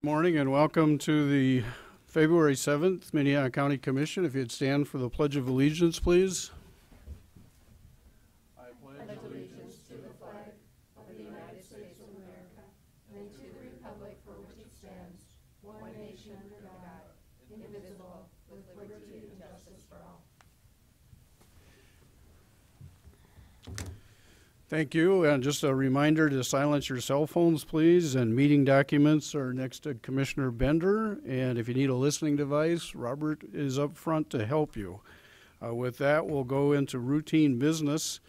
Morning and welcome to the February 7th Minnehaha County Commission. If you'd stand for the Pledge of Allegiance, please. I pledge allegiance to the flag of the United States of America and to the republic for which it stands, one nation under God, indivisible, with liberty and justice for all. Thank you, and just a reminder to silence your cell phones, please, and meeting documents are next to Commissioner Bender, and if you need a listening device, Robert is up front to help you. With that, we'll go into routine business.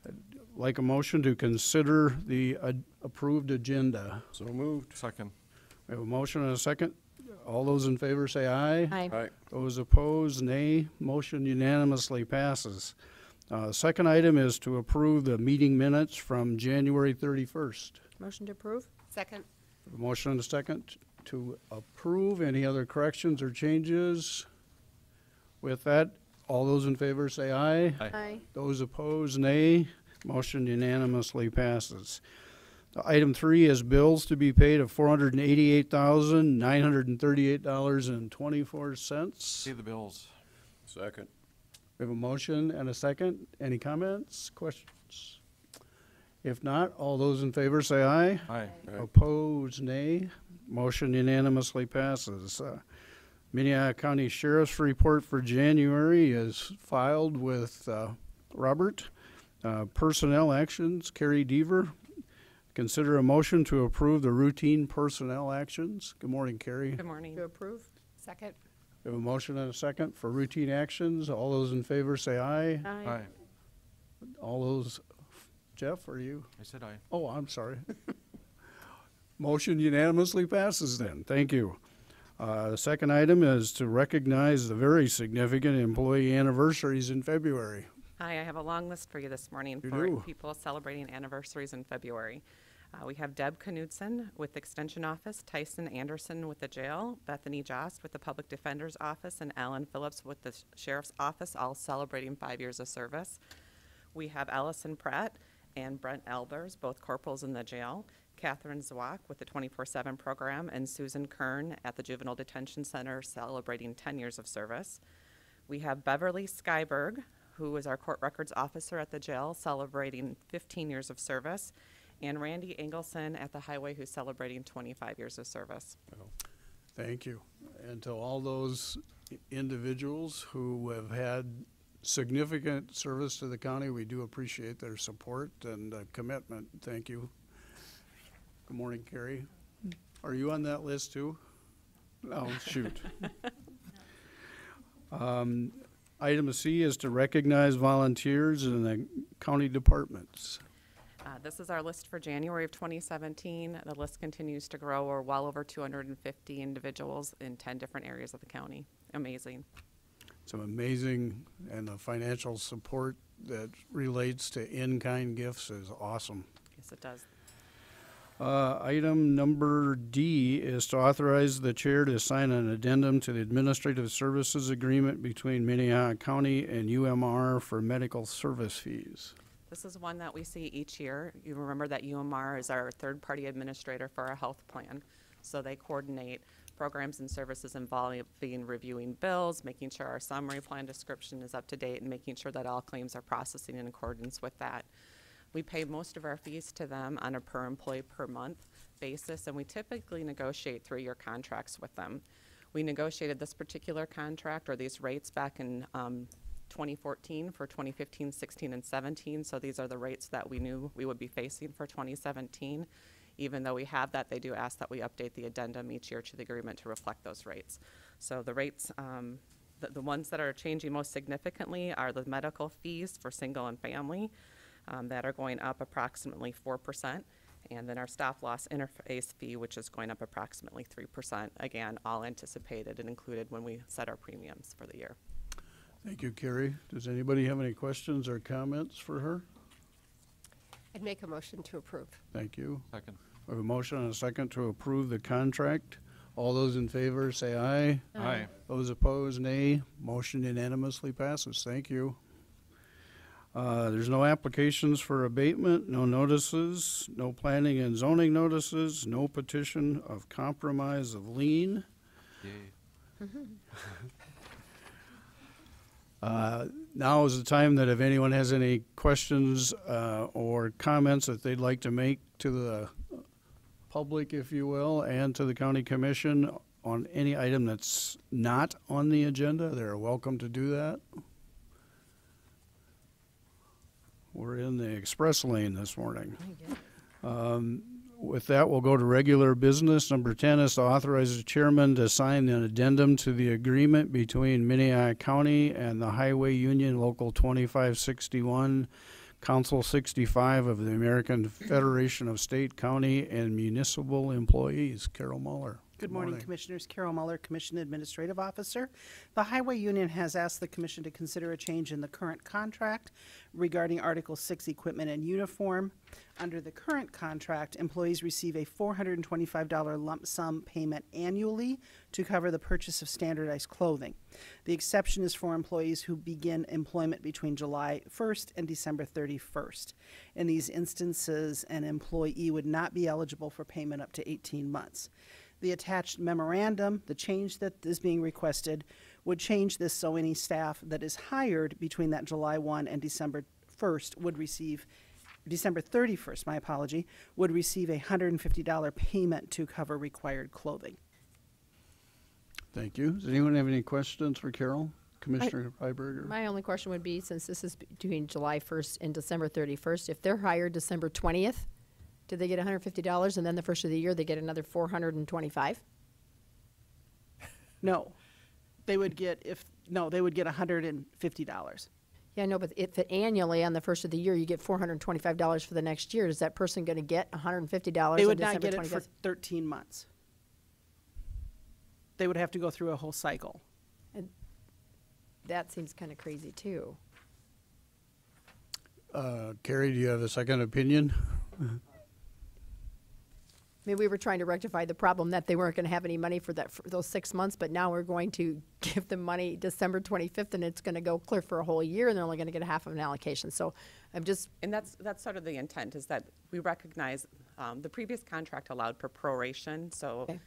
I'd like a motion to consider the approved agenda. So moved. Second. We have a motion and a second. All those in favor say aye. Aye. Aye. Those opposed, nay. Motion unanimously passes. Second item is to approve the meeting minutes from January 31st. Motion to approve? Second. A motion and a second to approve. Any other corrections or changes? With that, all those in favor say aye. Aye. Those opposed, nay. Motion unanimously passes. Item 3 is bills to be paid of $488,938.24. Pay the bills. Second. We have a motion and a second. Any comments, questions? If not, all those in favor say aye. Aye. Opposed, nay. Motion unanimously passes. Minnehaha County Sheriff's Report for January is filed with Robert. Personnel actions, Carrie Deaver. Consider a motion to approve the routine personnel actions. Good morning, Carrie. Good morning. To approve? Second. We have a motion and a second for routine actions. All those in favor say aye. Aye. All those, Jeff, are you? I said aye. Oh, I'm sorry. Motion unanimously passes then. Thank you. The second item is to recognize the very significant employee anniversaries in February. Hi, I have a long list for you this morning You for do. people celebrating anniversaries in February. We have Deb Knudsen with the Extension Office, Tyson Anderson with the jail, Bethany Jost with the Public Defender's Office, and Alan Phillips with the Sheriff's Office, all celebrating 5 years of service. We have Allison Pratt and Brent Albers, both corporals in the jail, Catherine Zwak with the 24/7 program, and Susan Kern at the Juvenile Detention Center celebrating 10 years of service. We have Beverly Skyberg, who is our court records officer at the jail, celebrating 15 years of service, and Randy Engelson at the highway, who's celebrating 25 years of service. Thank you. And to all those individuals who have had significant service to the county, we do appreciate their support and commitment. Thank you. Good morning, Carrie. Are you on that list too? Oh, shoot. Item C is to recognize volunteers in the county departments. This is our list for January of 2017. The list continues to grow. We're well over 250 individuals in 10 different areas of the county. Amazing. It's amazing, and the financial support that relates to in-kind gifts is awesome. Yes, it does. Item number D is to authorize the chair to sign an addendum to the Administrative Services Agreement between Minnehaha County and UMR for medical service fees. This is one that we see each year. You remember that UMR is our third-party administrator for our health plan. So they coordinate programs and services involving reviewing bills, making sure our summary plan description is up to date, and making sure that all claims are processing in accordance with that. We pay most of our fees to them on a per employee per month basis, and we typically negotiate 3-year contracts with them. We negotiated this particular contract or these rates back in 2014 for 2015, 16, and 17. So these are the rates that we knew we would be facing for 2017. Even though we have that, they do ask that we update the addendum each year to the agreement to reflect those rates. So the rates, the ones that are changing most significantly are the medical fees for single and family that are going up approximately 4%. And then our stop loss interface fee, which is going up approximately 3%. Again, all anticipated and included when we set our premiums for the year. Thank you, Carrie. Does anybody have any questions or comments for her? I'd make a motion to approve. Thank you. Second. We have a motion and a second to approve the contract. All those in favor say aye. Aye. Those opposed, nay. Motion unanimously passes. Thank you. There's no applications for abatement, no notices, no planning and zoning notices, no petition of compromise of lien. Yay. Now is the time that if anyone has any questions or comments that they'd like to make to the public, if you will, and to the county commission on any item that's not on the agenda, they're welcome to do that. We're in the express lane this morning. With that, we'll go to regular business. Number 10 is to authorize the chairman to sign an addendum to the agreement between Minnehaha County and the Highway Union Local 2561, Council 65 of the American Federation of State, County, and Municipal Employees. Carol Muller. Good morning, Commissioners. Carol Muller, Commission Administrative Officer. The Highway Union has asked the Commission to consider a change in the current contract regarding Article 6 equipment and uniform. Under the current contract, employees receive a $425 lump sum payment annually to cover the purchase of standardized clothing. The exception is for employees who begin employment between July 1st and December 31st. In these instances, an employee would not be eligible for payment up to 18 months. The attached memorandum, the change that is being requested, would change this so any staff that is hired between that July 1 and December 1st would receive, December 31st, my apology, would receive a $150 payment to cover required clothing. Thank you. Does anyone have any questions for Carol? Commissioner Freiberger? My only question would be, since this is between July 1st and December 31st, if they're hired December 20th, do they get $150 and then the first of the year they get another $425? No, they would get $150. Yeah, no, but if annually on the first of the year you get $425 for the next year, is that person going to get $150? They on would not December get it 25th? for 13 months. They would have to go through a whole cycle. That seems kind of crazy too. Carrie, do you have a second opinion? I mean, we were trying to rectify the problem that they weren't going to have any money for those 6 months, but now we're going to give them money December 25th, and it's going to go clear for a whole year, and they're only going to get half of an allocation. So I'm just... And that's sort of the intent, is that we recognize the previous contract allowed for proration. So Okay.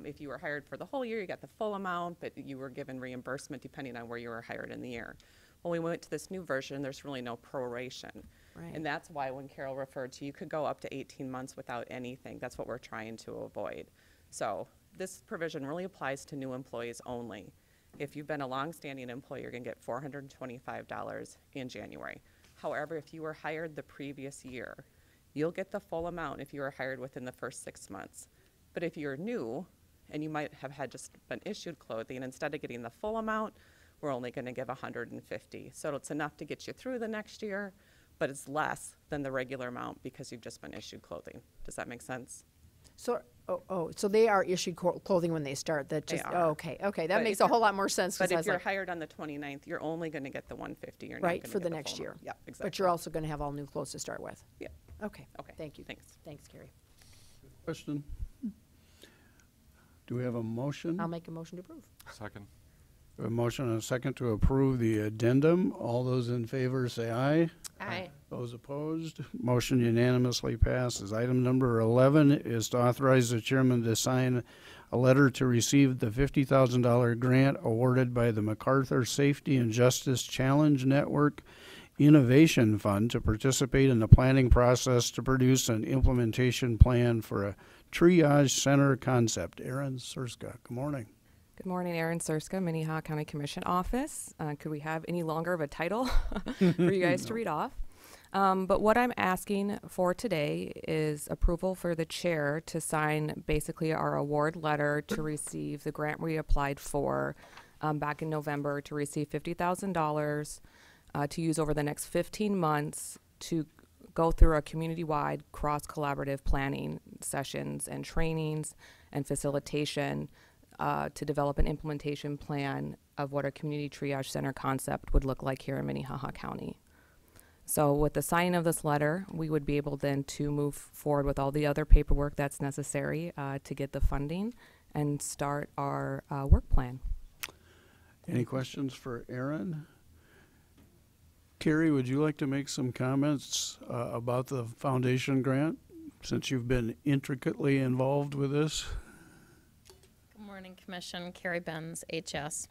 If you were hired for the whole year, you got the full amount, but you were given reimbursement depending on where you were hired in the year. When we went to this new version, there's really no proration. Right. And that's why when Carol referred to, you could go up to 18 months without anything. That's what we're trying to avoid. So this provision really applies to new employees only. If you've been a longstanding employee, you're going to get $425 in January. However, if you were hired the previous year, you'll get the full amount if you were hired within the first 6 months. But if you're new and you might have had just been issued clothing, instead of getting the full amount, we're only going to give $150. So it's enough to get you through the next year, but it's less than the regular amount because you've just been issued clothing. Does that make sense? So, so they are issued clothing when they start. That just They are. Okay, that But makes if a whole lot more sense. But 'cause I if was you're like, hired on the 29th, you're only going to get the $150. You're not right, gonna for get the full next year. amount. Yeah, exactly. But you're also going to have all new clothes to start with. Yeah. Okay. Okay. Thank you. Thanks. Thanks, Carrie. Question? Do we have a motion? I'll make a motion to approve. Second. A motion and a second to approve the addendum. All those in favor say aye. Aye. Those opposed, motion unanimously passes. Item number 11 is to authorize the chairman to sign a letter to receive the $50,000 grant awarded by the MacArthur Safety and Justice Challenge Network Innovation Fund to participate in the planning process to produce an implementation plan for a triage center concept. Aaron Surska, good morning. Good morning, Erin Surska, Minnehaha County Commission Office. Could we have any longer of a title for you guys to read off? But what I'm asking for today is approval for the chair to sign basically our award letter to receive the grant we applied for back in November to receive $50,000 to use over the next 15 months to go through a community-wide cross-collaborative planning sessions and trainings and facilitation to develop an implementation plan of what a community triage center concept would look like here in Minnehaha County. So with the signing of this letter, we would be able then to move forward with all the other paperwork that's necessary to get the funding and start our work plan. Any questions for Aaron? Carrie, would you like to make some comments about the foundation grant, since you've been intricately involved with this? Good morning, Commission. Carrie Benz, HS.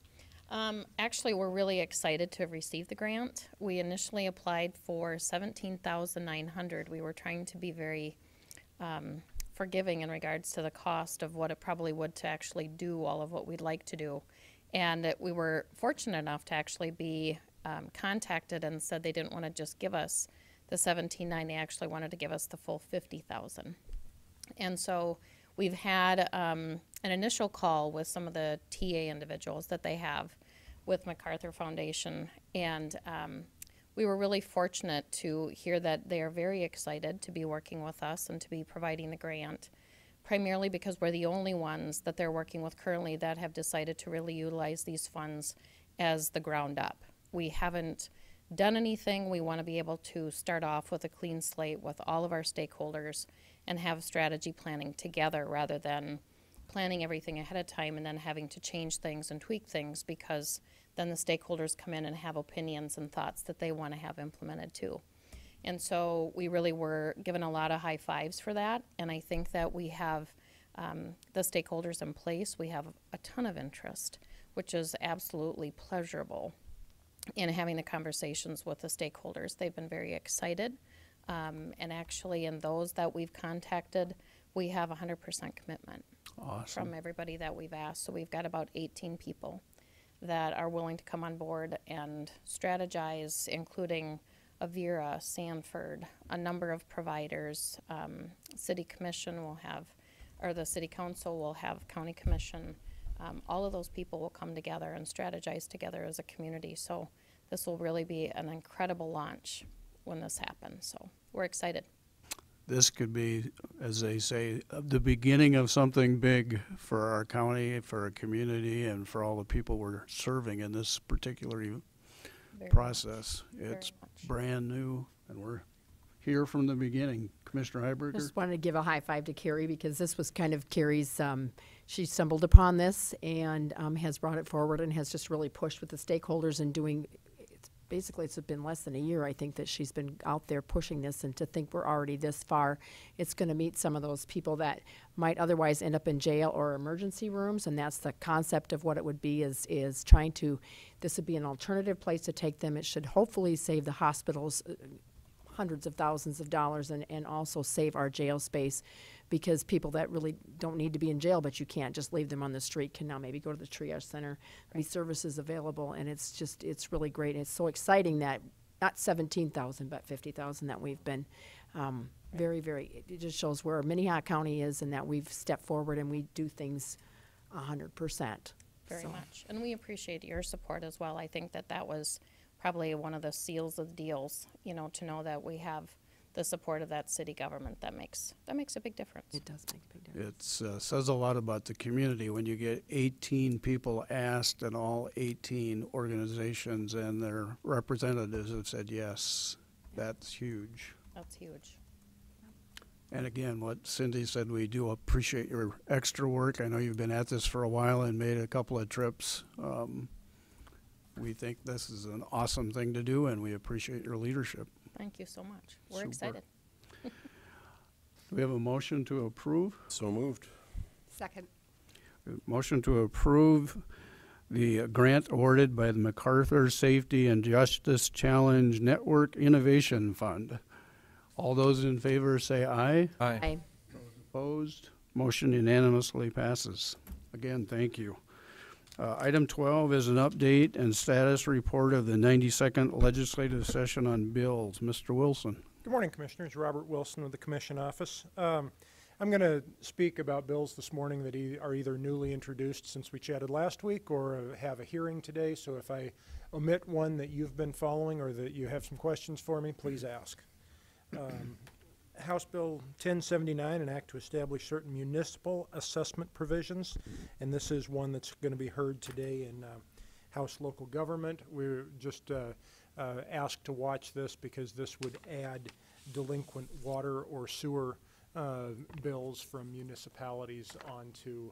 Actually, we're really excited to have received the grant. We initially applied for $17,900. We were trying to be very forgiving in regards to the cost of what it probably would to actually do all of what we'd like to do. And we were fortunate enough to actually be contacted and said they didn't want to just give us the $17,900. They actually wanted to give us the full $50,000. And so we've had an initial call with some of the TA individuals that they have with MacArthur Foundation, and we were really fortunate to hear that they are very excited to be working with us and to be providing the grant, primarily because we're the only ones that they're working with currently that have decided to really utilize these funds as the ground up. We haven't done anything. We want to be able to start off with a clean slate with all of our stakeholders and have strategy planning together rather than planning everything ahead of time and then having to change things and tweak things, because then the stakeholders come in and have opinions and thoughts that they want to have implemented too. And so we really were given a lot of high fives for that, and I think that we have the stakeholders in place. We have a ton of interest, which is absolutely pleasurable in having the conversations with the stakeholders. They've been very excited, and actually in those that we've contacted, we have 100% commitment. Awesome. From everybody that we've asked. So we've got about 18 people that are willing to come on board and strategize, including Avira, Sanford, a number of providers. City Commission will have, or the City Council will have County Commission. All of those people will come together and strategize together as a community. So this will really be an incredible launch when this happens. So we're excited. This could be, as they say, the beginning of something big for our county, for our community, and for all the people we're serving in this particular Very process. Very It's much. brand new, and we're here from the beginning. Commissioner Heiberger? Just wanted to give a high five to Carrie, because this was kind of Carrie's, she stumbled upon this and has brought it forward and has just really pushed with the stakeholders and doing, it's been less than a year, I think, that she's been out there pushing this, and to think we're already this far, it's going to meet some of those people that might otherwise end up in jail or emergency rooms, and that's the concept of what it would be, is trying to, this would be an alternative place to take them. It should hopefully save the hospitals hundreds of thousands of dollars, and also save our jail space, because people that really don't need to be in jail, but you can't just leave them on the street, can now maybe go to the triage center. These services available, and it's really great. And it's so exciting that not 17,000 but 50,000 that we've been very, it just shows where Minnehaha County is, and that we've stepped forward and we do things 100%. Very So, much. And we appreciate your support as well. I think that that was probably one of the seals of the deals, you know, to know that we have the support of that city government. That makes a big difference. It does make a big difference. It says a lot about the community when you get 18 people asked, and all 18 organizations and their representatives have said yes. That's huge. That's huge. And again, what Cindy said, we do appreciate your extra work. I know you've been at this for a while and made a couple of trips. We think this is an awesome thing to do, and we appreciate your leadership. Thank you so much. We're Super. excited. Do we have a motion to approve? So moved. Second. Motion to approve the grant awarded by the MacArthur Safety and Justice Challenge Network Innovation Fund. All those in favor say aye. Aye. Opposed? Motion unanimously passes. Again, thank you. Item 12 is an update and status report of the 92nd legislative session on bills. Mr. Wilson. Good morning, Commissioners. Robert Wilson with the Commission Office. I'm going to speak about bills this morning that are either newly introduced since we chatted last week, or have a hearing today. So if I omit one that you've been following or that you have some questions for me, please ask. House Bill 1079, an act to establish certain municipal assessment provisions, and this is one that's going to be heard today in House Local Government. We're just asked to watch this because this would add delinquent water or sewer bills from municipalities onto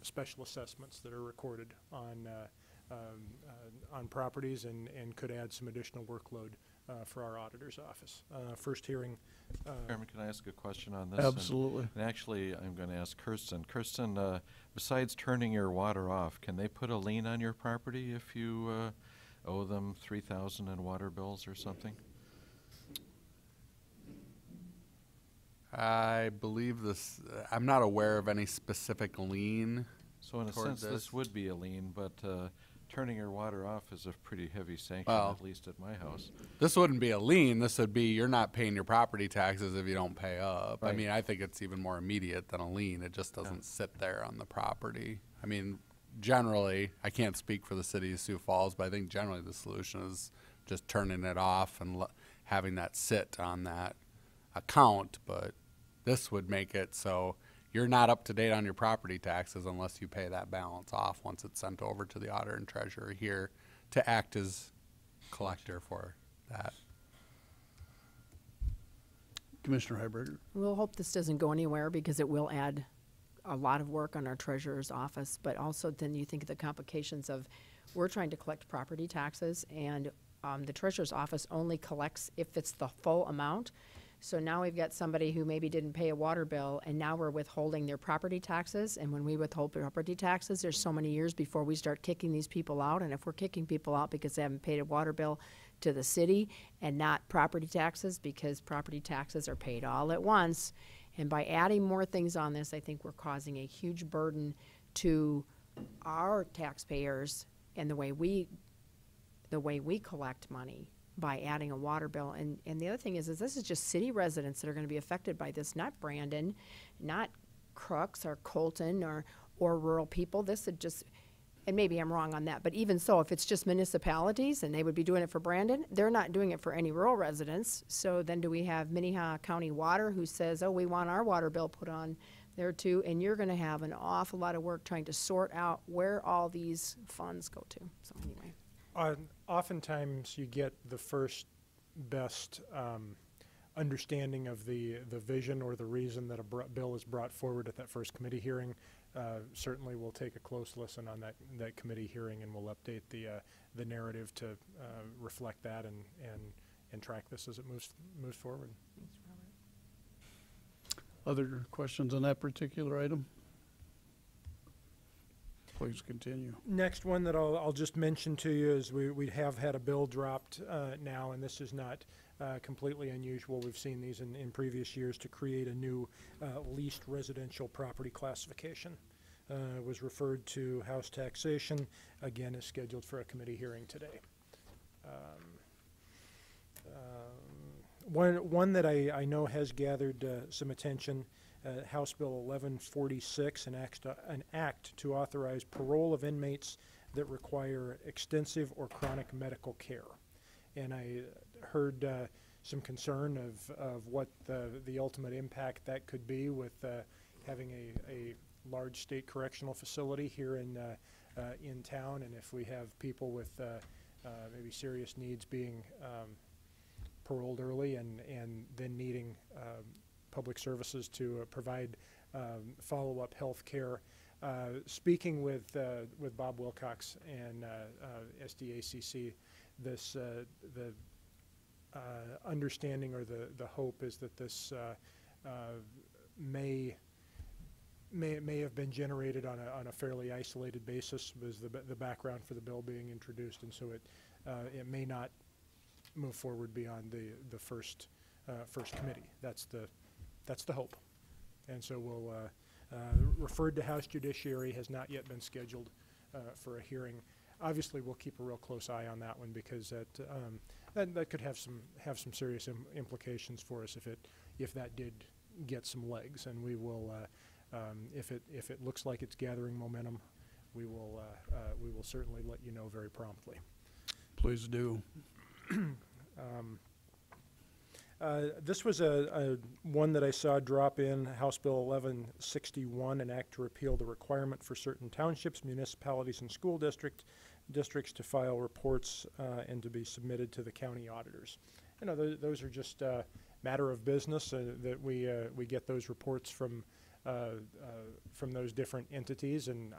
special assessments that are recorded on on properties and could add some additional workload for our auditor's office. First hearing. Chairman, can I ask a question on this? Absolutely. And actually, I'm going to ask Kirsten. Kirsten, besides turning your water off, can they put a lien on your property if you owe them $3,000 in water bills or something? I believe this, I'm not aware of any specific lien. So in a toward sense, this. this would be a lien, but turning your water off is a pretty heavy sanction, Well, at least at my house. This wouldn't be a lien. This would be you're not paying your property taxes if you don't pay up. I Right. mean, I think it's even more immediate than a lien. It just doesn't sit there on the property. I mean, generally, I can't speak for the city of Sioux Falls, but I think generally the solution is just turning it off and having that sit on that account. But this would make it so you're not up to date on your property taxes unless you pay that balance off once it's sent over to the auditor and treasurer here to act as collector for that. Commissioner Heiberger. We'll hope this doesn't go anywhere because it will add a lot of work on our treasurer's office, but also then you think of the complications of we're trying to collect property taxes and the treasurer's office only collects if it's the full amount. So now we've got somebody who maybe didn't pay a water bill and now we're withholding their property taxes. And when we withhold property taxes, there's so many years before we start kicking these people out. And if we're kicking people out because they haven't paid a water bill to the city and not property taxes because property taxes are paid all at once, and by adding more things on this, I think we're causing a huge burden to our taxpayers and the way we collect money by adding a water bill. And the other thing is this is just city residents that are going to be affected by this, not Brandon, not Crooks or Colton or rural people. This would just, and maybe I'm wrong on that, but even so, if it's just municipalities and they would be doing it for Brandon, they're not doing it for any rural residents. So then do we have Minnehaha County Water who says, oh, we want our water bill put on there too, and you're going to have an awful lot of work trying to sort out where all these funds go to. So anyway. Oftentimes you get the first best understanding of the vision or the reason that a bill is brought forward at that first committee hearing. Certainly we'll take a close listen on that committee hearing and we'll update the narrative to reflect that and track this as it moves forward. Other questions on that particular item? Please continue. Next one that I'll just mention to you is we have had a bill dropped now, and this is not completely unusual. We've seen these in previous years to create a new leased residential property classification. It was referred to House Taxation. Again, is scheduled for a committee hearing today. One that I know has gathered some attention, House Bill 1146, an act to authorize parole of inmates that require extensive or chronic medical care. And I heard some concern of what the ultimate impact that could be with having a large state correctional facility here in town, and if we have people with maybe serious needs being paroled early and then needing public services to provide follow-up health care. Speaking with Bob Wilcox and SDACC, this the understanding or the hope is that this may have been generated on a fairly isolated basis, was the background for the bill being introduced, and so it may not move forward beyond the first committee. That's the hope, and so we'll referred to House Judiciary, has not yet been scheduled for a hearing. Obviously, we'll keep a real close eye on that one because that could have some serious implications for us if that did get some legs, and we will if it looks like it's gathering momentum, we will certainly let you know very promptly. Please do. This was a one that I saw drop in House Bill 1161, an act to repeal the requirement for certain townships, municipalities, and school districts to file reports and to be submitted to the county auditors. You know, those are just a matter of business that we get those reports from those different entities, and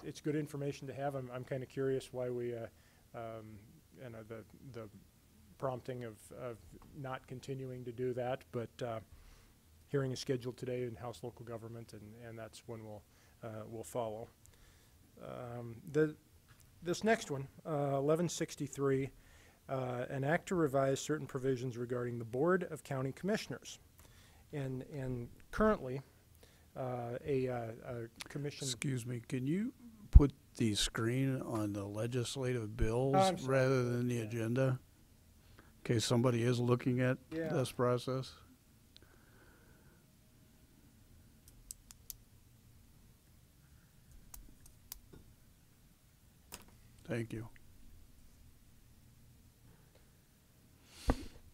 it's good information to have. I'm kind of curious why we, you know, the prompting of not continuing to do that, but hearing is scheduled today in House Local Government, and that's when we'll follow. This next one, 1163, an act to revise certain provisions regarding the Board of County Commissioners. And currently, a commission. Excuse me, can you put the screen on the legislative bills I'm sorry. rather than the agenda? In case somebody is looking at Yeah. this process. Thank you.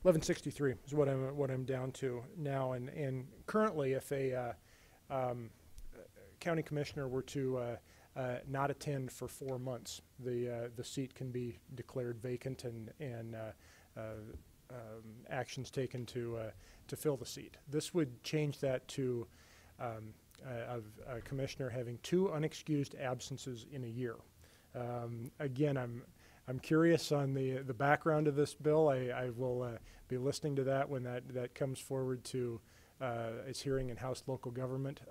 1163 is what I'm down to now, and currently, if a county commissioner were to not attend for 4 months, the seat can be declared vacant and actions taken to fill the seat. This would change that to a commissioner having 2 unexcused absences in a year. Again, I'm curious on the background of this bill. I will be listening to that when that comes forward to its hearing in House Local Government.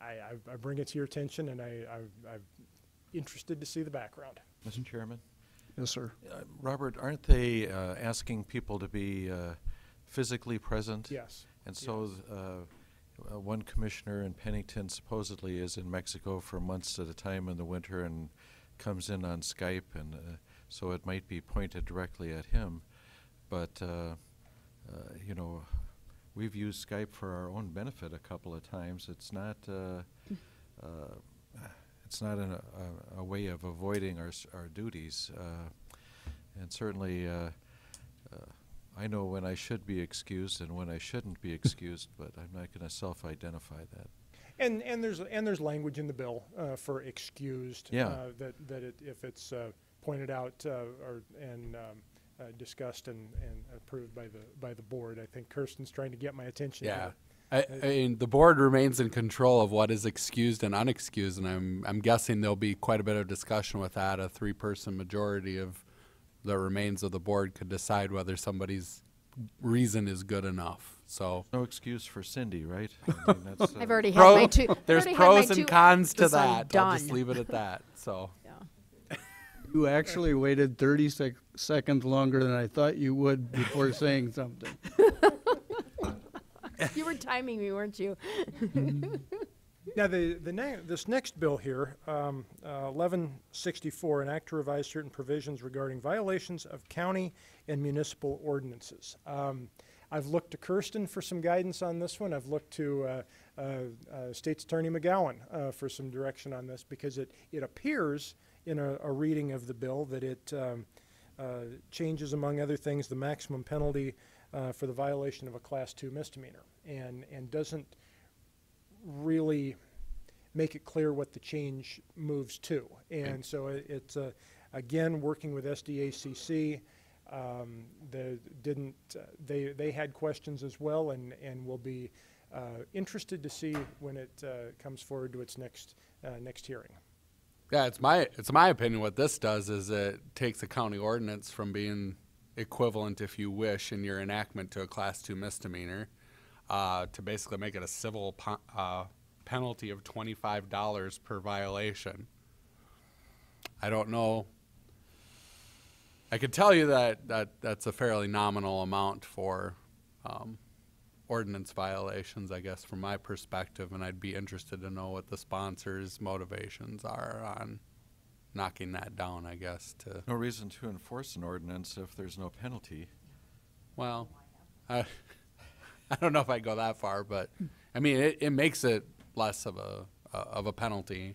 I bring it to your attention, and I'm interested to see the background. Mr. Chairman? Yes, sir. Robert, aren't they asking people to be physically present? Yes. And so one commissioner in Pennington supposedly is in Mexico for months at a time in the winter and comes in on Skype, and so it might be pointed directly at him. But, you know, we've used Skype for our own benefit a couple of times. It's not a way of avoiding our duties. And certainly I know when I should be excused and when I shouldn't be excused, but I'm not going to self-identify that. And there's language in the bill for excused. Yeah. If it's pointed out and discussed and approved by the board. I think Kirsten's trying to get my attention. Yeah. I mean, the board remains in control of what is excused and unexcused, and I'm guessing there'll be quite a bit of discussion with that. A 3-person majority of the remains of the board could decide whether somebody's reason is good enough. So No excuse for Cindy, right? I mean, that's, I've already had my two. there's I've already had my pros and two cons to absences. I'm that. I'll just done. leave it at that. So Yeah. You actually waited 30 seconds longer than I thought you would before saying something. You were timing me, weren't you? Now, this next bill here, 1164, an act to revise certain provisions regarding violations of county and municipal ordinances. I've looked to Kirsten for some guidance on this one. I've looked to State's Attorney McGowan for some direction on this, because it appears in a reading of the bill that it changes, among other things, the maximum penalty for the violation of a Class 2 misdemeanor, and doesn't really make it clear what the change moves to. And so it's again, working with SDACC. They had questions as well, and will be interested to see when it comes forward to its next hearing. yeah, it's my opinion. What this does is it takes a county ordinance from being equivalent, if you wish, in your enactment to a Class 2 misdemeanor, to basically make it a civil penalty of $25 per violation. I don't know. I can tell you that's a fairly nominal amount for ordinance violations, I guess, from my perspective, and I'd be interested to know what the sponsors' motivations are on knocking that down, I guess. no reason to enforce an ordinance if there's no penalty. Well, I don't know if I go that far, but I mean, it makes it less of a penalty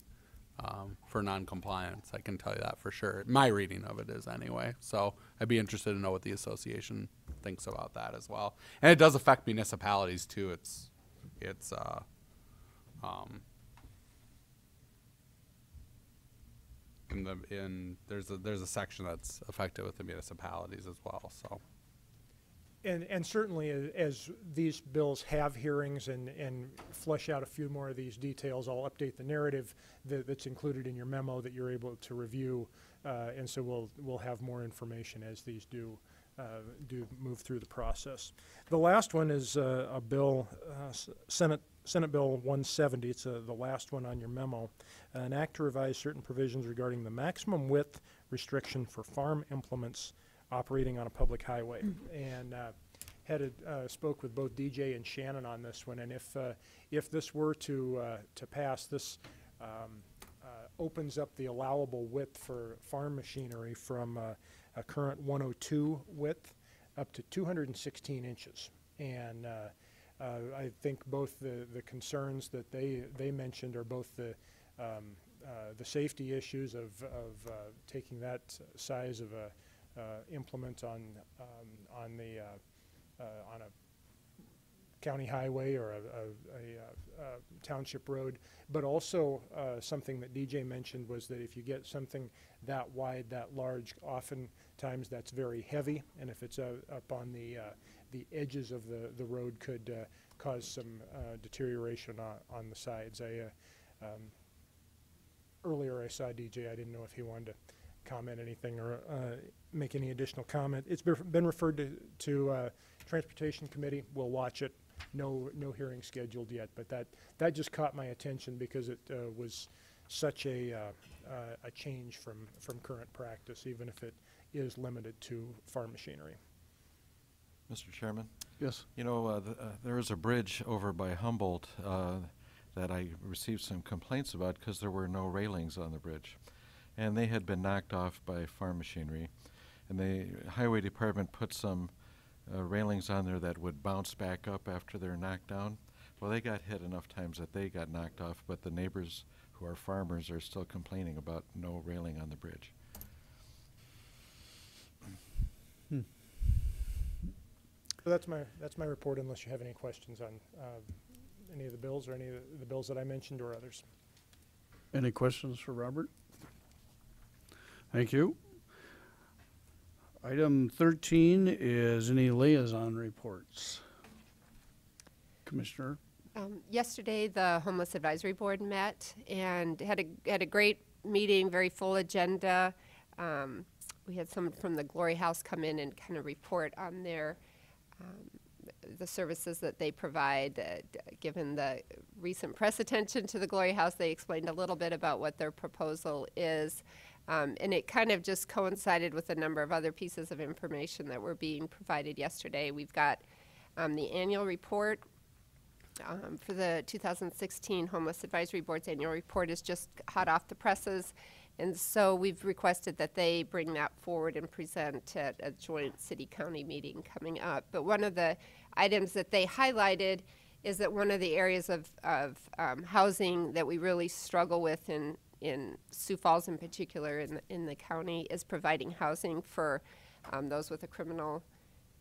for noncompliance. I can tell you that for sure. My reading of it is anyway. So I'd be interested to know what the association thinks about that as well. And it does affect municipalities too. There's a section that's affected with the municipalities as well. So And certainly as these bills have hearings and flesh out a few more of these details, I'll update the narrative that's included in your memo that you're able to review. And so we'll have more information as these do move through the process. The last one is a bill, Senate Bill 170. It's the last one on your memo. An act to revise certain provisions regarding the maximum width restriction for farm implements operating on a public highway. And spoke with both DJ and Shannon on this one. And if this were to pass, this opens up the allowable width for farm machinery from a current 102 width up to 216 inches. And I think both the concerns that they mentioned are both the safety issues of taking that size of a implement on a county highway or a township road, but also something that DJ mentioned was that if you get something that wide, that large, oftentimes that's very heavy, and if it's up on the edges of the road could cause some deterioration on the sides. Earlier I saw DJ, I didn't know if he wanted to comment anything or make any additional comment. It's been referred to Transportation Committee. We'll watch it. No hearing scheduled yet, but that just caught my attention because it was such a change from current practice, even if it is limited to farm machinery. Mr. Chairman? Yes. You know, there is a bridge over by Humboldt that I received some complaints about because there were no railings on the bridge. And they had been knocked off by farm machinery. And the highway department put some railings on there that would bounce back up after they're knocked down. Well, they got hit enough times that they got knocked off, but the neighbors who are farmers are still complaining about no railing on the bridge. So that's my report, unless you have any questions on any of the bills or any of the bills that I mentioned or others. Any questions for Robert? Thank you. Item 13 is any liaison reports. Commissioner? Yesterday, the Homeless Advisory Board met and had a great meeting, very full agenda. We had someone from the Glory House come in and kind of report on their the services that they provide. Given the recent press attention to the Glory House, they explained a little bit about what their proposal is. And it kind of just coincided with a number of other pieces of information that were being provided yesterday. We've got the annual report for the 2016 Homeless Advisory Board's annual report is just hot off the presses. And so we've requested that they bring that forward and present at a joint city-county meeting coming up. But one of the items that they highlighted is that one of the areas of housing that we really struggle with in Sioux Falls in particular in the county is providing housing for those with a criminal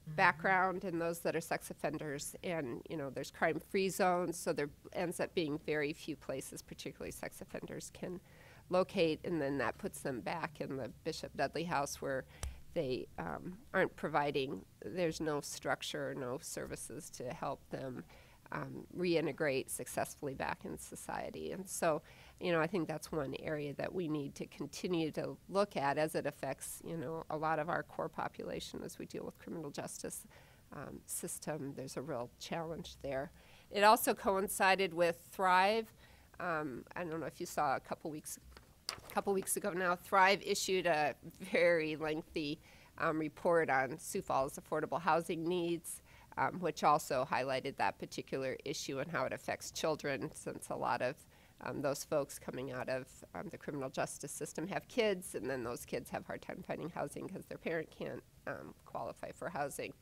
background and those that are sex offenders. And, you know, there's crime-free zones, so there ends up being very few places, particularly sex offenders, can locate, and then that puts them back in the Bishop Dudley House where they aren't providing, there's no structure, no services to help them reintegrate successfully back in society. And so, you know, I think that's one area that we need to continue to look at as it affects, you know, a lot of our core population as we deal with criminal justice system. There's a real challenge there. It also coincided with Thrive. I don't know if you saw a couple weeks ago now, Thrive issued a very lengthy report on Sioux Falls affordable housing needs, which also highlighted that particular issue and how it affects children, since a lot of those folks coming out of the criminal justice system have kids, and then those kids have a hard time finding housing because their parent can't qualify for housing.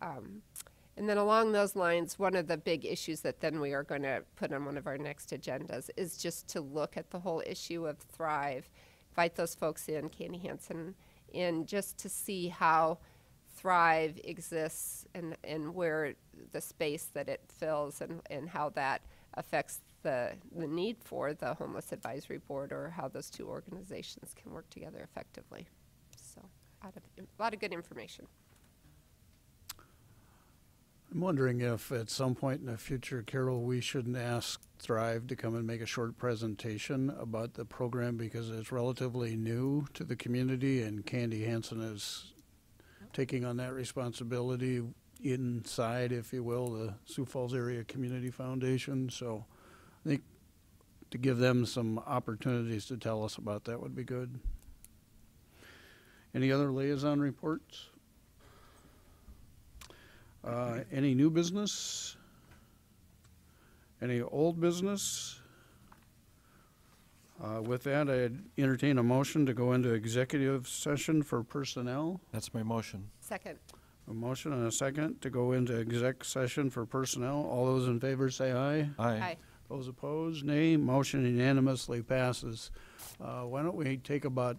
And then along those lines, one of the big issues that then we are going to put on one of our next agendas is just to look at the whole issue of Thrive, invite those folks in, Candy Hansen, in just to see how Thrive exists and where the space that it fills and how that affects the need for the Homeless Advisory Board, or how those two organizations can work together effectively. So a lot of good information. I'm wondering if at some point in the future, Carol, we shouldn't ask Thrive to come and make a short presentation about the program because it's relatively new to the community, and Candy Hansen is taking on that responsibility inside, if you will, the Sioux Falls Area Community Foundation. So I think to give them some opportunities to tell us about that would be good. Any other liaison reports? Any new business? Any old business? With that, I'd entertain a motion to go into executive session for personnel. That's my motion. Second. A motion and a second to go into exec session for personnel. All those in favor say aye. Aye. Those opposed, nay. Motion unanimously passes. Why don't we take about